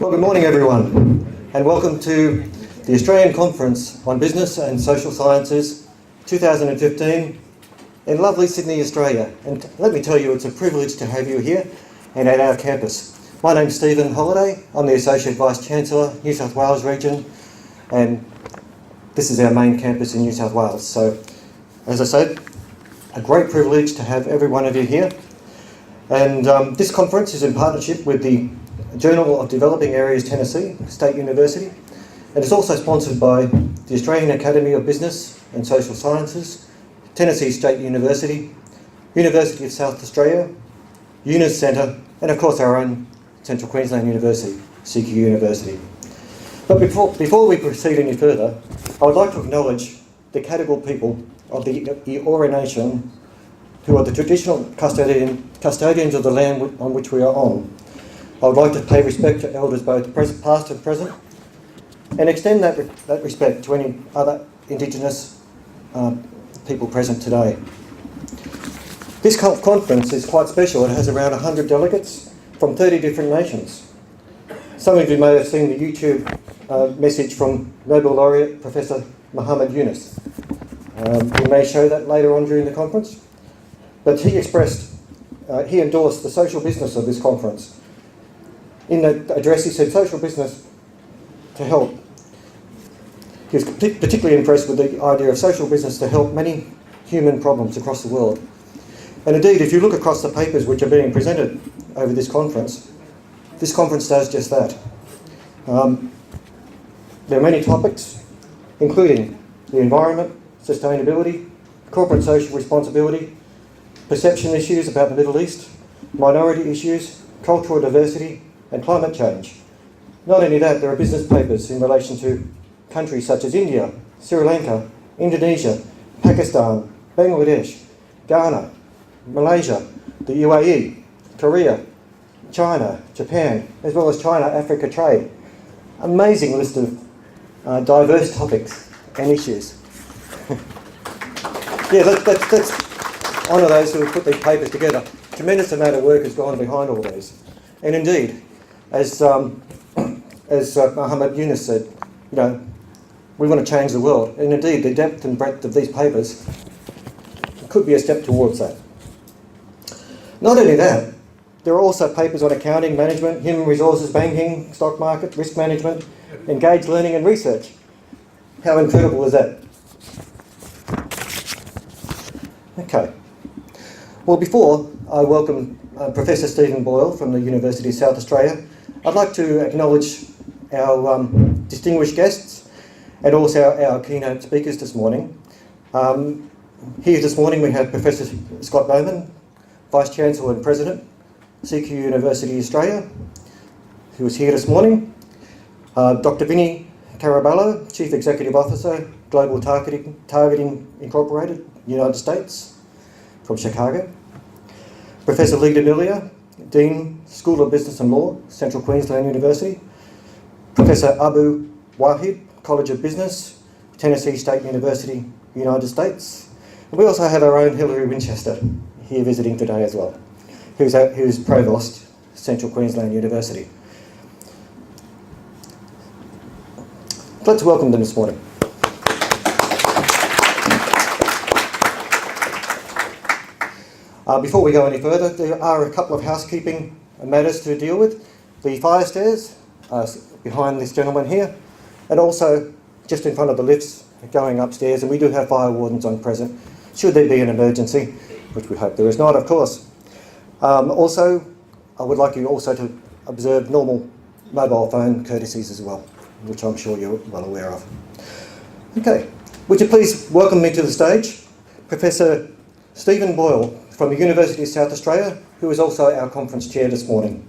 Well, good morning everyone, and welcome to the Australian Conference on Business and Social Sciences 2015 in lovely Sydney, Australia. And let me tell you, it's a privilege to have you here and at our campus. My name's Stephen Holliday. I'm the Associate Vice-Chancellor, New South Wales Region, and this is our main campus in New South Wales. So, as I said, a great privilege to have every one of you here. And this conference is in partnership with the Journal of Developing Areas Tennessee State University, and it's also sponsored by the Australian Academy of Business and Social Sciences, Tennessee State University, University of South Australia, UNIS Centre, and of course our own Central Queensland University, CQ University. But before we proceed any further, I would like to acknowledge the Cadigal people of the Eora Nation, who are the traditional custodians of the land on which we are on. I would like to pay respect to elders both past and present, and extend that respect to any other Indigenous people present today. This conference is quite special. It has around 100 delegates from 30 different nations. Some of you may have seen the YouTube message from Nobel laureate Professor Muhammad Yunus. We may show that later on during the conference. But he endorsed the social business of this conference. In the address he said social business to help. He was particularly impressed with the idea of social business to help many human problems across the world. And indeed, if you look across the papers which are being presented over this conference does just that. There are many topics, including the environment, sustainability, corporate social responsibility, perception issues about the Middle East, minority issues, cultural diversity, and climate change. Not only that, there are business papers in relation to countries such as India, Sri Lanka, Indonesia, Pakistan, Bangladesh, Ghana, Malaysia, the UAE, Korea, China, Japan, as well as China-Africa trade. Amazing list of diverse topics and issues. Yeah, let's honour those who have put these papers together. Tremendous amount of work has gone behind all these. And indeed, as Muhammad Yunus said, we want to change the world. And indeed, the depth and breadth of these papers could be a step towards that. Not only that, there are also papers on accounting, management, human resources, banking, stock market, risk management, engaged learning and research. How incredible is that? Okay. Well, before I welcome Professor Stephen Boyle from the University of South Australia, I'd like to acknowledge our distinguished guests and also our keynote speakers this morning. Here this morning we have Professor Scott Bowman, Vice-Chancellor and President, CQ University Australia, who is here this morning. Dr. Vinnie Caraballo, Chief Executive Officer, Global Targeting Incorporated, United States, from Chicago. Professor Lee D'Amelia, Dean, School of Business and Law, Central Queensland University. Professor Abu Wahid, College of Business, Tennessee State University, United States. And we also have our own Hilary Winchester here visiting today as well, who's Provost, Central Queensland University. Let's welcome them this morning. Before we go any further, there are a couple of housekeeping matters to deal with. The fire stairs behind this gentleman here, and also just in front of the lifts going upstairs, and we do have fire wardens on present, should there be an emergency, which we hope there is not, of course. Also, I would like you also to observe normal mobile phone courtesies as well, which I'm sure you're well aware of. Okay, would you please welcome me to the stage, Professor Stephen Boyle from the University of South Australia, who is also our conference chair this morning.